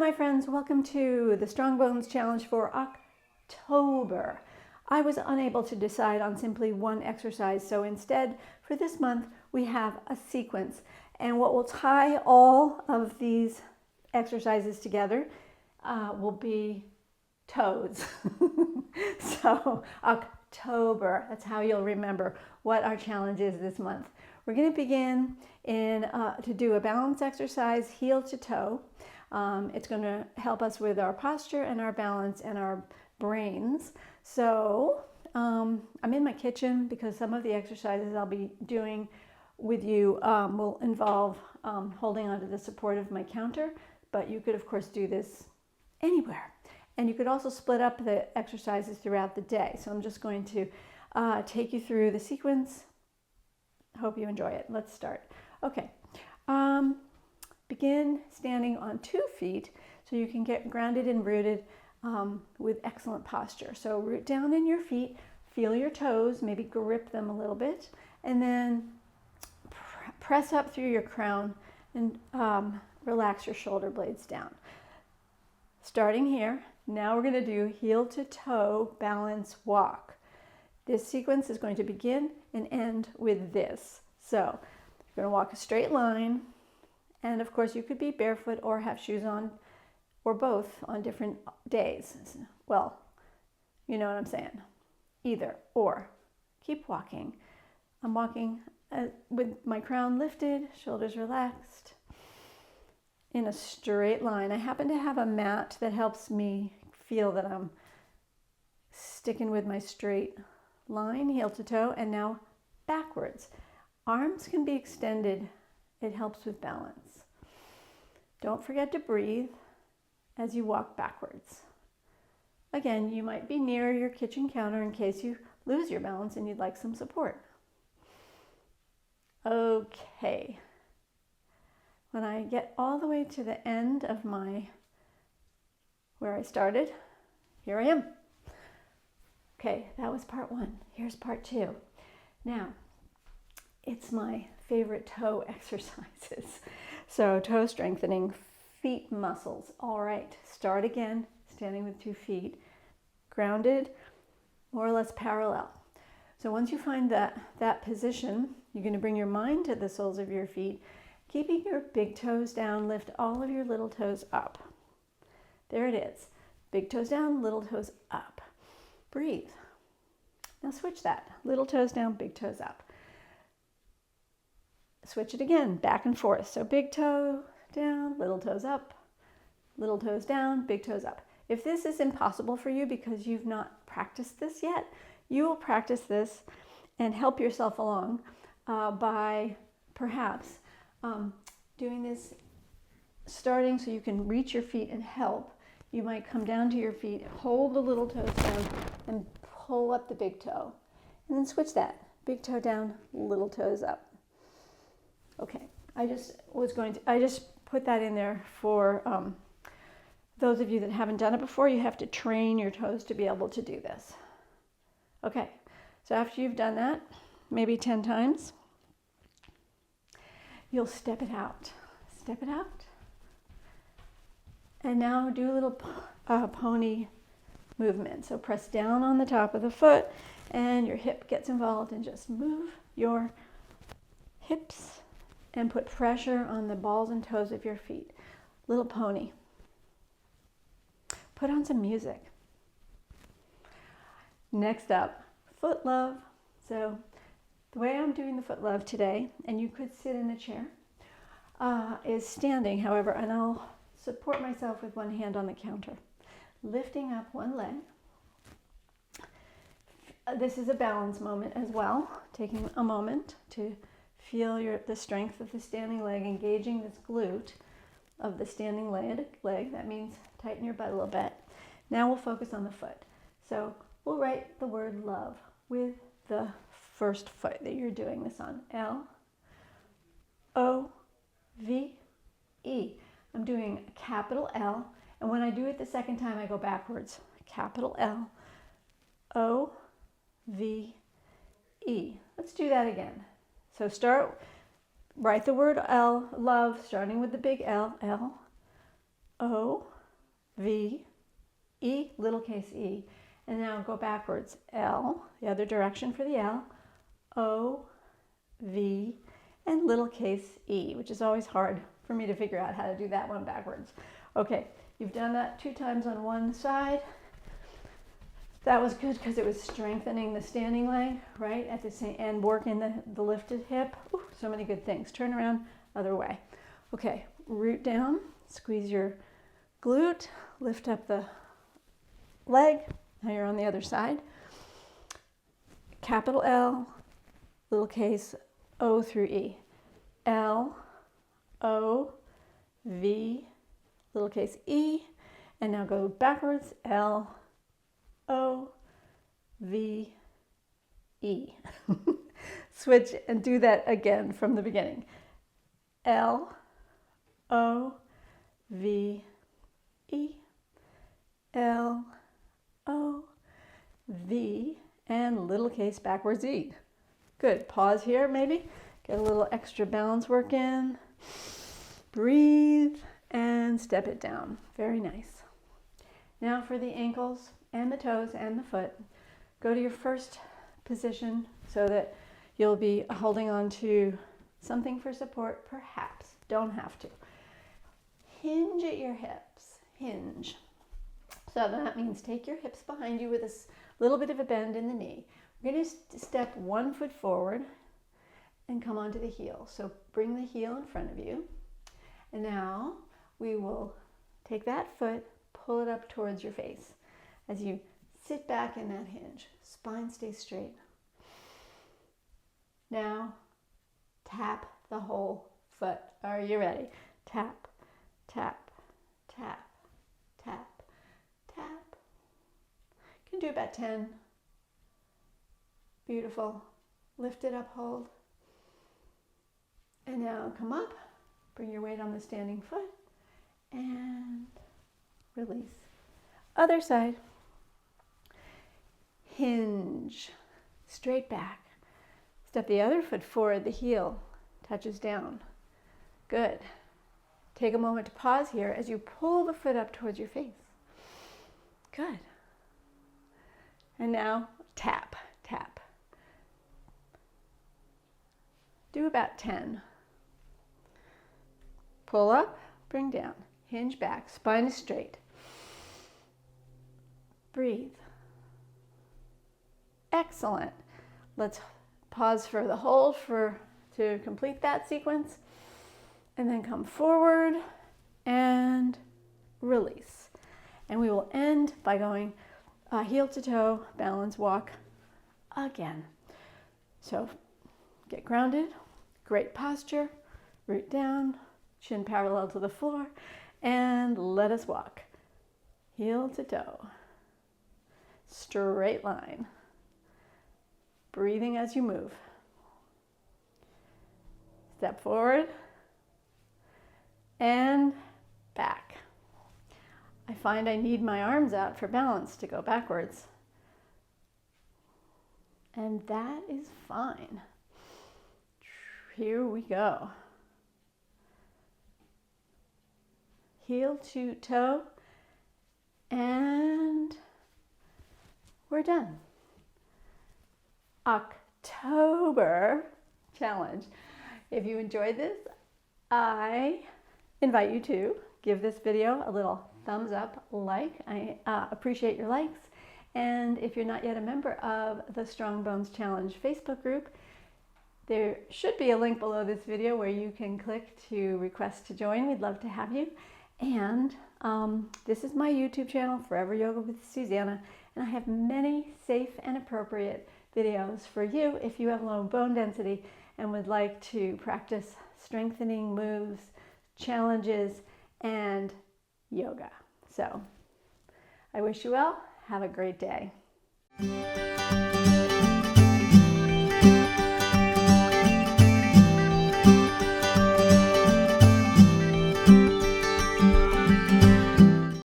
my friends, welcome to the Strong Bones Challenge for October. I was unable to decide on simply one exercise, so instead for this month we have a sequence, and what will tie all of these exercises together will be toes. So October, that's how you'll remember what our challenge is this month. We're going to begin to do a balance exercise, heel to toe. It's going to help us with our posture and our balance and our brains. So I'm in my kitchen because some of the exercises I'll be doing with you will involve holding onto the support of my counter, but you could of course do this anywhere. And you could also split up the exercises throughout the day. So I'm just going to take you through the sequence. Hope you enjoy it. Let's start. Okay. Begin standing on 2 feet so you can get grounded and rooted with excellent posture. So root down in your feet, feel your toes, maybe grip them a little bit, and then press up through your crown and relax your shoulder blades down. Starting here, now we're going to do heel to toe balance walk. This sequence is going to begin and end with this. So you're going to walk a straight line, and of course you could be barefoot or have shoes on, or both on different days. Well, you know what I'm saying. Either or. Keep walking. I'm walking with my crown lifted, shoulders relaxed, in a straight line. I happen to have a mat that helps me feel that I'm sticking with my straight line, heel to toe, and now backwards. Arms can be extended. It helps with balance. Don't forget to breathe as you walk backwards. Again, you might be near your kitchen counter in case you lose your balance and you'd like some support. Okay. When I get all the way to the end of where I started, here I am. Okay, that was part 1. Here's part 2. Now, it's my favorite toe exercises. So toe strengthening, feet muscles. All right, start again, standing with 2 feet, grounded, more or less parallel. So once you find that position, you're going to bring your mind to the soles of your feet, keeping your big toes down, lift all of your little toes up. There it is. Big toes down, little toes up. Breathe. Now switch that. Little toes down, big toes up. Switch it again, back and forth. So big toe down, little toes up, little toes down, big toes up. If this is impossible for you because you've not practiced this yet, you will practice this and help yourself along by perhaps doing this starting so you can reach your feet and help. You might come down to your feet, hold the little toes down, and pull up the big toe. And then switch that. Big toe down, little toes up. Okay, I just put that in there for those of you that haven't done it before. You have to train your toes to be able to do this. Okay, so after you've done that, maybe 10 times, you'll step it out. Step it out. And now do a little pony movement. So press down on the top of the foot and your hip gets involved, and just move your hips and put pressure on the balls and toes of your feet. Little pony. Put on some music. Next up, foot love. So the way I'm doing the foot love today, and you could sit in a chair, is standing, however, and I'll support myself with one hand on the counter, lifting up one leg. This is a balance moment as well, taking a moment to feel the strength of the standing leg, engaging this glute of the standing leg. That means tighten your butt a little bit. Now we'll focus on the foot. So we'll write the word love with the first foot that you're doing this on. L-O-V-E. I'm doing a capital L, and when I do it the second time, I go backwards. Capital L-O-V-E. Let's do that again. So write the word L, love, starting with the big L, L-O-V-E. V, E, lowercase e. And now go backwards. L, the other direction for the L, O, V, and lowercase e, which is always hard for me to figure out how to do that one backwards. Okay, you've done that 2 times on one side. That was good because it was strengthening the standing leg, right? At the same, and working the lifted hip. Ooh, so many good things. Turn around, other way. Okay, root down, squeeze your glute, lift up the leg. Now you're on the other side. Capital L, lowercase O through E. L, O, V, lowercase e. And now go backwards. L, O, V, E. Switch and do that again from the beginning. L, O, V, E. L, O, V, and lowercase backwards E. Good. Pause here maybe. Get a little extra balance work in. Breathe and step it down. Very nice. Now for the ankles and the toes and the foot. Go to your first position so that you'll be holding on to something for support, perhaps. Don't have to. Hinge at your hips. Hinge. So that means take your hips behind you with a little bit of a bend in the knee. We're going to step 1 foot forward and come onto the heel. So bring the heel in front of you. And now we will take that foot, pull it up towards your face as you sit back in that hinge. Spine stays straight. Now tap the whole foot. Are you ready? Tap, tap, tap, tap, tap. You can do about 10. Beautiful. Lift it up, hold. And now come up, bring your weight on the standing foot, and release. Other side. Hinge, straight back. Step the other foot forward, the heel touches down. Good. Take a moment to pause here as you pull the foot up towards your face. Good. And now tap, tap. Do about 10. Pull up, bring down, hinge back, spine is straight. Breathe. Excellent. Let's pause for the hold to complete that sequence. And then come forward and release. And we will end by going heel to toe, balance walk again. So get grounded, great posture, root down, chin parallel to the floor, and let us walk. Heel to toe, straight line. Breathing as you move. Step forward and back. I find I need my arms out for balance to go backwards. And that is fine. Here we go. Heel to toe, and we're done. OcTOEber challenge. If you enjoyed this, I invite you to give this video a little thumbs up, like. I appreciate your likes. And if you're not yet a member of the Strong Bones Challenge Facebook group, there should be a link below this video where you can click to request to join. We'd love to have you. And this is my YouTube channel, Forever Yoga with Susanna, and I have many safe and appropriate videos for you if you have low bone density and would like to practice strengthening moves, challenges, and yoga. So I wish you well. Have a great day.